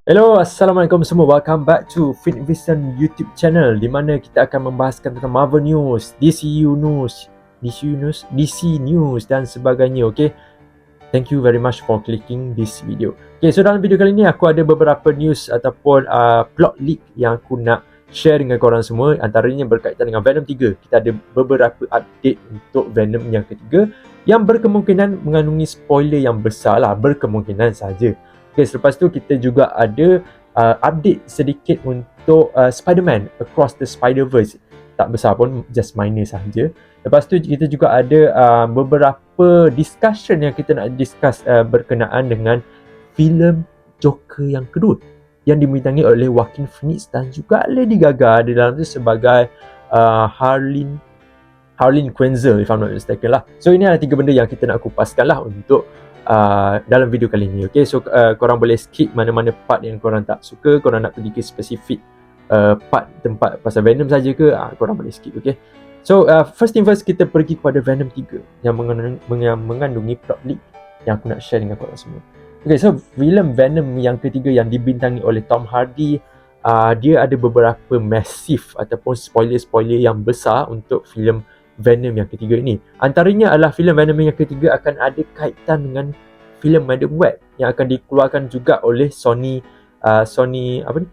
Hello, Assalamualaikum semua. Welcome back to Fit Vision YouTube channel di mana kita akan membahaskan tentang Marvel News, DCU News, DC News dan sebagainya. Okay, thank you very much for clicking this video. Okay, so dalam video kali ni aku ada beberapa news ataupun plot leak yang aku nak share dengan korang semua. Antaranya berkaitan dengan Venom 3. Kita ada beberapa update untuk Venom yang ketiga yang berkemungkinan mengandungi spoiler yang besar lah, berkemungkinan saja. Okay, selepas tu kita juga ada update sedikit untuk Spider-Man Across the Spider-Verse. Tak besar pun, just minor sahaja. Lepas tu kita juga ada beberapa discussion yang kita nak discuss berkenaan dengan filem Joker yang kedua yang dibintangi oleh Joaquin Phoenix dan juga Lady Gaga di dalam tu sebagai Harleen Quinzel, if I'm not mistaken lah. So ini adalah 3 benda yang kita nak kupaskan lah untuk dalam video kali ni. Okay, so korang boleh skip mana-mana part yang korang tak suka. Korang nak pergi ke spesifik part tempat pasal Venom saja ke, korang boleh skip. Okay, so first thing first, kita pergi kepada Venom 3 yang mengandungi plot leak yang aku nak share dengan korang semua. Okay, so filem Venom yang ketiga yang dibintangi oleh Tom Hardy, dia ada beberapa massive ataupun spoiler yang besar untuk filem Venom yang ketiga ini. Antaranya adalah filem Venom yang ketiga akan ada kaitan dengan filem Madam Web yang akan dikeluarkan juga oleh Sony apa ni?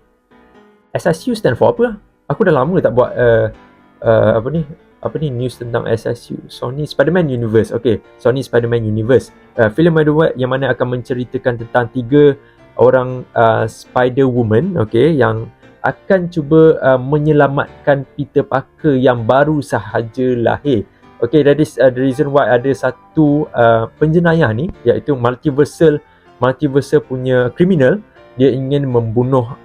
SSU stand for apa? Aku dah lama tak buat apa ni news tentang SSU. Sony Spider-Man Universe. Okay, Sony Spider-Man Universe. Filem Madam Web yang mana akan menceritakan tentang 3 orang Spider-Woman, okay, yang akan cuba menyelamatkan Peter Parker yang baru sahaja lahir. Okay, that is the reason why ada satu penjenayah ni, iaitu multiversal punya criminal. Dia ingin membunuh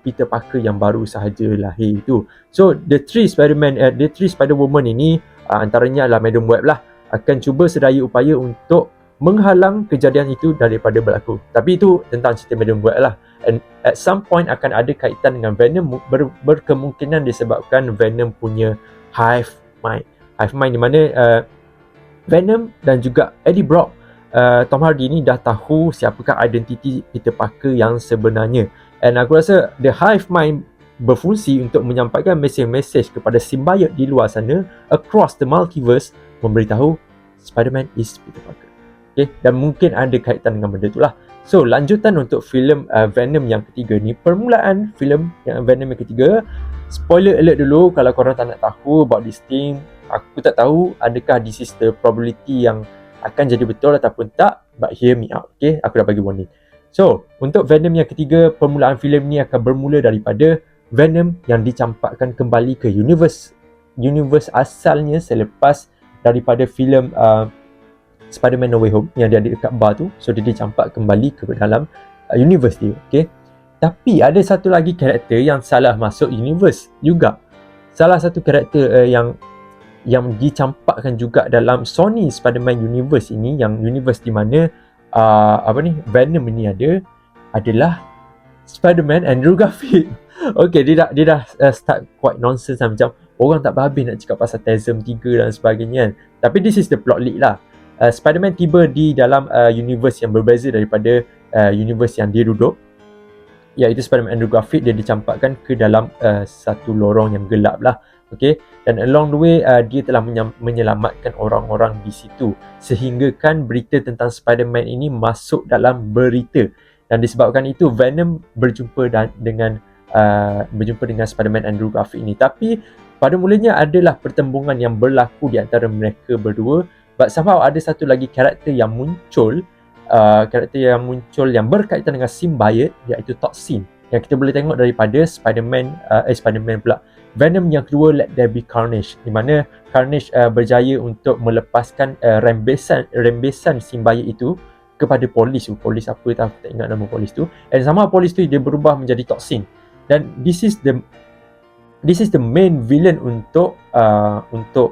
Peter Parker yang baru sahaja lahir itu. So the 3 Spider-Woman ini, antaranya adalah Madam Web lah, akan cuba sedaya upaya untuk menghalang kejadian itu daripada berlaku. Tapi itu tentang cerita Madam Web lah. And at some point akan ada kaitan dengan Venom, berkemungkinan disebabkan Venom punya hive mind di mana Venom dan juga Eddie Brock, Tom Hardy ni dah tahu siapakah identiti Peter Parker yang sebenarnya. And aku rasa the hive mind berfungsi untuk menyampaikan mesej-mesej kepada symbiote di luar sana across the multiverse, memberitahu Spider-Man is Peter Parker. Okay, dan mungkin ada kaitan dengan benda tu lah. So, lanjutan untuk filem Venom yang ketiga ni, permulaan filem yang Venom yang ketiga. Spoiler alert dulu, kalau korang tak nak tahu about this thing, aku tak tahu adakah this is the probability yang akan jadi betul ataupun tak, but hear me out. Okay, aku dah bagi warning. So, untuk Venom yang ketiga, permulaan filem ni akan bermula daripada Venom yang dicampakkan kembali ke universe asalnya selepas daripada filem Spider-Man No Way Home yang dia ada dekat bar tu. So dia dicampak kembali ke dalam universe dia. Okay, tapi ada satu lagi karakter yang salah masuk universe juga. Salah satu karakter yang dicampakkan juga dalam Sony Spider-Man Universe ini, yang universe di mana Venom ini adalah Spider-Man Andrew Garfield. Okay, dia dah start quite nonsense lah, macam orang tak berhabis nak cakap pasal TASM 3 dan sebagainya kan. Tapi this is the plot leak lah. Spider-Man tiba di dalam universe yang berbeza daripada universe yang dia duduk, iaitu Spider-Man Andrew Garfield. Dia dicampakkan ke dalam satu lorong yang gelap lah. Okay, dan along the way dia telah menyelamatkan orang-orang di situ, sehingga kan berita tentang Spider-Man ini masuk dalam berita. Dan disebabkan itu Venom berjumpa dengan Spider-Man Andrew Garfield ini. Tapi pada mulanya adalah pertembungan yang berlaku di antara mereka berdua. But somehow ada satu lagi karakter yang muncul yang berkaitan dengan symbiote, iaitu Toxin, yang kita boleh tengok daripada Venom yang kedua, Let There Be Carnage, di mana Carnage berjaya untuk melepaskan rembesan symbiote itu kepada polis apa tak ingat nama polis tu. And sama polis tu dia berubah menjadi Toxin. Dan this is the main villain untuk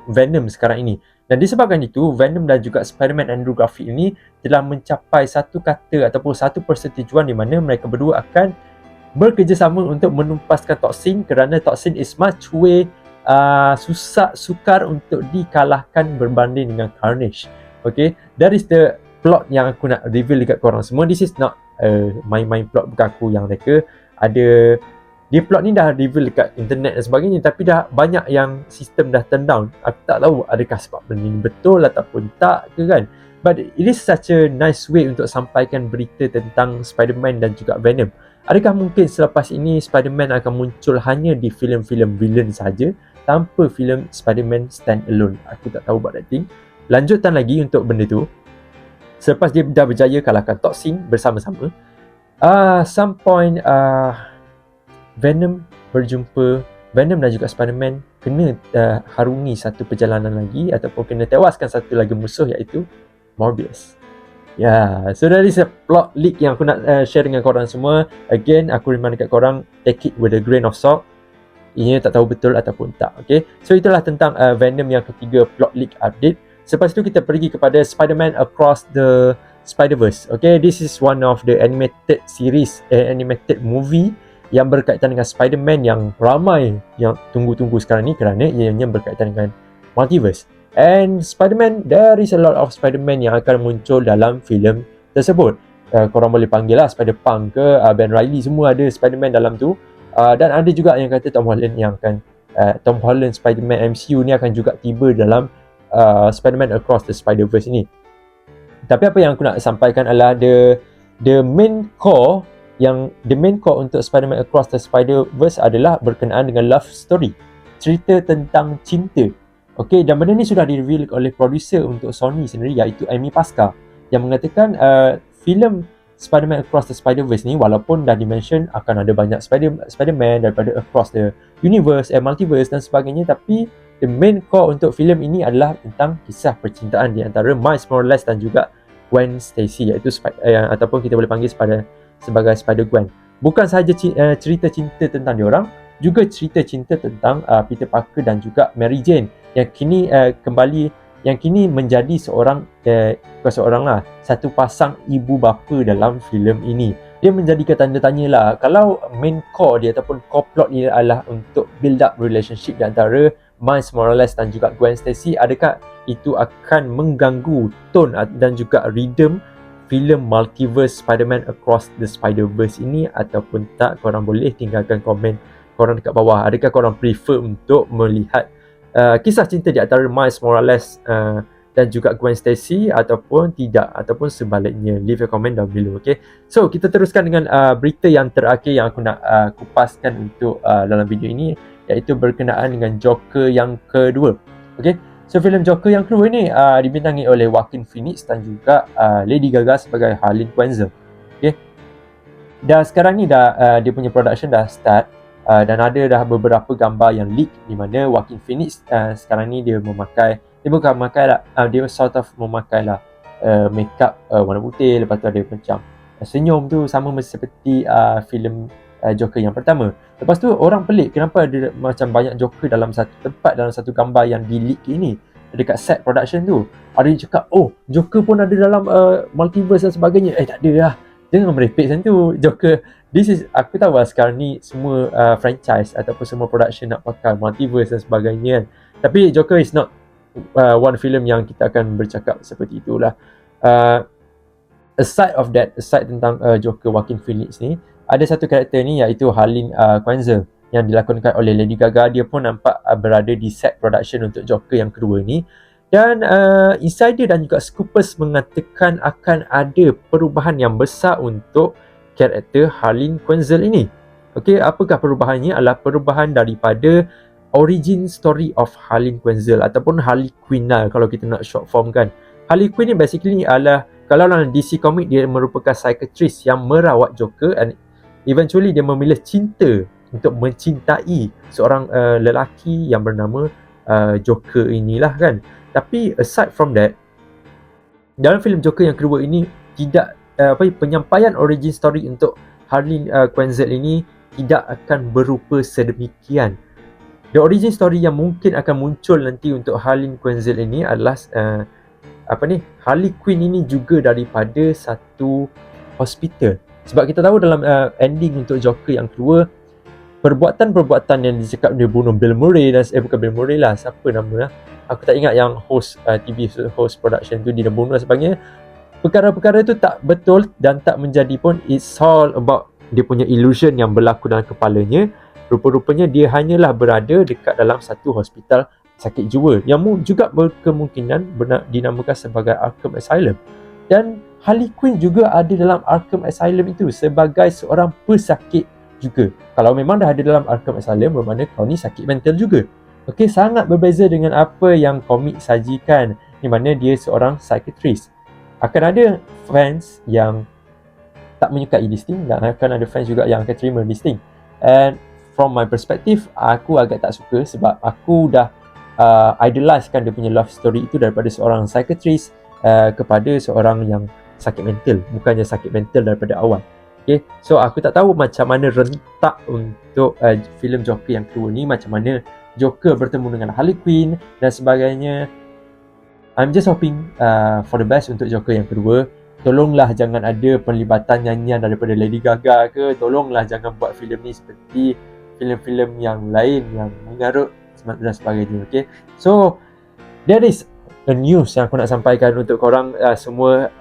Venom sekarang ini. Dan disebabkan itu, Venom dan juga Spider-Man Andrew Garfield ini telah mencapai satu kata ataupun satu persetujuan di mana mereka berdua akan bekerjasama untuk menumpaskan Toxin, kerana Toxin is much way sukar untuk dikalahkan berbanding dengan Carnage. Okay, that is the plot yang aku nak reveal dekat korang semua. This is not main-main plot berkaku yang mereka ada. Dia plot ni dah reveal dekat internet dan sebagainya, tapi dah banyak yang sistem dah turn down. Aku tak tahu adakah sebab benda ni betul ataupun tak ke kan. But it is such a nice way untuk sampaikan berita tentang Spider-Man dan juga Venom. Adakah mungkin selepas ini Spider-Man akan muncul hanya di filem-filem villain saja tanpa filem Spider-Man stand alone? Aku tak tahu about that thing. Lanjutan lagi untuk benda tu, selepas dia dah berjaya kalahkan Toxin bersama-sama, some point Venom dan juga Spider-Man kena harungi satu perjalanan lagi ataupun kena tewaskan satu lagi musuh, iaitu Morbius. So that is a plot leak yang aku nak share dengan korang semua. Again, aku remind dekat korang, take it with a grain of salt. Ini tak tahu betul ataupun tak. Okay, so itulah tentang Venom yang ketiga plot leak update. Selepas itu kita pergi kepada Spider-Man Across the Spider-Verse. Okay, this is one of the animated series, animated movie yang berkaitan dengan Spider-Man yang ramai yang tunggu-tunggu sekarang ni, kerana ianya berkaitan dengan multiverse. And Spider-Man, there is a lot of Spider-Man yang akan muncul dalam filem tersebut. Korang boleh panggil lah Spider-Punk ke, Ben Reilly, semua ada Spider-Man dalam tu. Dan ada juga yang kata Tom Holland Spider-Man MCU ni akan juga tiba dalam Spider-Man Across the Spider-Verse ni. Tapi apa yang aku nak sampaikan adalah the main core untuk Spider-Man Across the Spider-Verse adalah berkenaan dengan love story, cerita tentang cinta. Okay, dan benda ni sudah di-reveal oleh producer untuk Sony sendiri, iaitu Amy Pascal, yang mengatakan filem Spider-Man Across the Spider-Verse ni, walaupun dah di-mention akan ada banyak Spider-Man daripada across the universe, multiverse dan sebagainya, tapi the main core untuk filem ini adalah tentang kisah percintaan di antara Miles Morales dan juga Gwen Stacy, iaitu ataupun kita boleh panggil sebagai Spider-Gwen. Bukan sahaja cerita cinta tentang diorang, juga cerita cinta tentang Peter Parker dan juga Mary Jane yang kini menjadi satu pasang ibu bapa dalam filem ini. Dia menjadikan tanda tanya lah, kalau main core dia ataupun core plot dia adalah untuk build up relationship di antara Miles Morales dan juga Gwen Stacy, adakah itu akan mengganggu tone dan juga rhythm filem multiverse Spider-Man Across the Spider-Verse ini ataupun tak? Korang boleh tinggalkan komen korang dekat bawah. Adakah korang prefer untuk melihat kisah cinta di antara Miles Morales dan juga Gwen Stacy ataupun tidak, ataupun sebaliknya? Leave a comment down below. Okay, so kita teruskan dengan berita yang terakhir yang aku nak kupaskan untuk dalam video ini, iaitu berkenaan dengan Joker yang kedua. Okay, so filem Joker yang kedua ni dibintangi oleh Joaquin Phoenix dan juga Lady Gaga sebagai Harley Quinn. Okay, dah sekarang ni dia punya production dah start. Dan ada dah beberapa gambar yang leak di mana Joaquin Phoenix sekarang ni dia sort of memakai lah makeup warna putih, lepas tu ada macam senyum tu sama seperti filem Joker yang pertama. Lepas tu orang pelik kenapa ada macam banyak Joker dalam satu tempat, dalam satu gambar yang di leak ini dekat set production tu. Ada yang cakap, oh Joker pun ada dalam multiverse dan sebagainya. Tak ada lah, jangan merepek macam tu. Joker, aku tahu lah sekarang ni semua franchise ataupun semua production nak pakai multiverse dan sebagainya kan. Tapi Joker is not one film yang kita akan bercakap seperti itulah. Aside tentang Joker Joaquin Phoenix ni, ada satu karakter ni iaitu Harley Quinn yang dilakonkan oleh Lady Gaga. Dia pun nampak berada di set production untuk Joker yang kedua ni. Dan insider dan juga scoopers mengatakan akan ada perubahan yang besar untuk karakter Harley Quinn ini. Okey, apakah perubahannya? Adalah perubahan daripada origin story of Harley Quinn ataupun Harley Quinn lah kalau kita nak short form kan. Harley Quinn ni basically adalah, kalau dalam DC Comic, dia merupakan psychiatrist yang merawat Joker, and eventually dia memilih cinta untuk mencintai seorang lelaki yang bernama Joker inilah kan. Tapi aside from that, dalam filem Joker yang kedua ini tidak penyampaian origin story untuk Harley Quinn ini tidak akan berupa sedemikian. The origin story yang mungkin akan muncul nanti untuk Harley Quinn ini adalah Harley Quinn ini juga daripada satu hospital. Sebab kita tahu dalam ending untuk Joker yang kedua, perbuatan-perbuatan yang dicakap dia bunuh Bill Murray dan bukan Bill Murray lah, siapa nama lah, aku tak ingat, yang host TV host production tu dia bunuh dan sebagainya. perkara-perkara tu tak betul dan tak menjadi pun. It's all about dia punya illusion yang berlaku dalam kepalanya. Rupa-rupanya dia hanyalah berada dekat dalam satu hospital sakit jiwa yang juga berkemungkinan dinamakan sebagai Arkham Asylum. Dan Harley Quinn juga ada dalam Arkham Asylum itu sebagai seorang pesakit juga. Kalau memang dah ada dalam Arkham Asylum, bermakna kau ni sakit mental juga. Okey, sangat berbeza dengan apa yang komik sajikan, di mana dia seorang psychiatrist. Akan ada fans yang tak menyukai this thing dan akan ada fans juga yang akan terima this thing. And from my perspective, aku agak tak suka sebab aku dah idolizekan dia punya love story itu daripada seorang psychiatrist kepada seorang yang sakit mental, bukannya sakit mental daripada awal. Okay, so aku tak tahu macam mana rentak untuk filem Joker yang kedua ni, macam mana Joker bertemu dengan Harley Quinn dan sebagainya. I'm just hoping for the best untuk Joker yang kedua. Tolonglah jangan ada penlibatan nyanyian daripada Lady Gaga ke. Tolonglah jangan buat filem ni seperti filem-filem yang lain yang mengarut dan sebagainya. Okay, so that is a news yang aku nak sampaikan untuk korang semua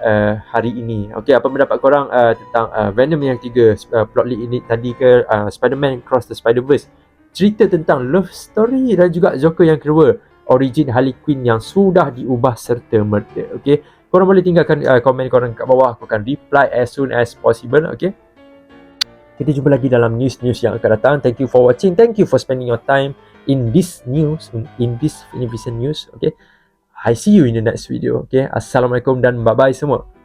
hari ini. Okay, apa pendapat korang tentang Venom yang 3 plot lead ini tadi ke Spider-Man Across the Spider-Verse, cerita tentang love story, dan juga Joker yang kedua, origin Harley Quinn yang sudah diubah serta merta. Okay, korang boleh tinggalkan komen korang kat bawah. Aku akan reply as soon as possible. Okay, kita jumpa lagi dalam news-news yang akan datang. Thank you for watching. Thank you for spending your time in this news, in this Univision news. Okay, I see you in the next video. Okay, Assalamualaikum dan bye-bye semua.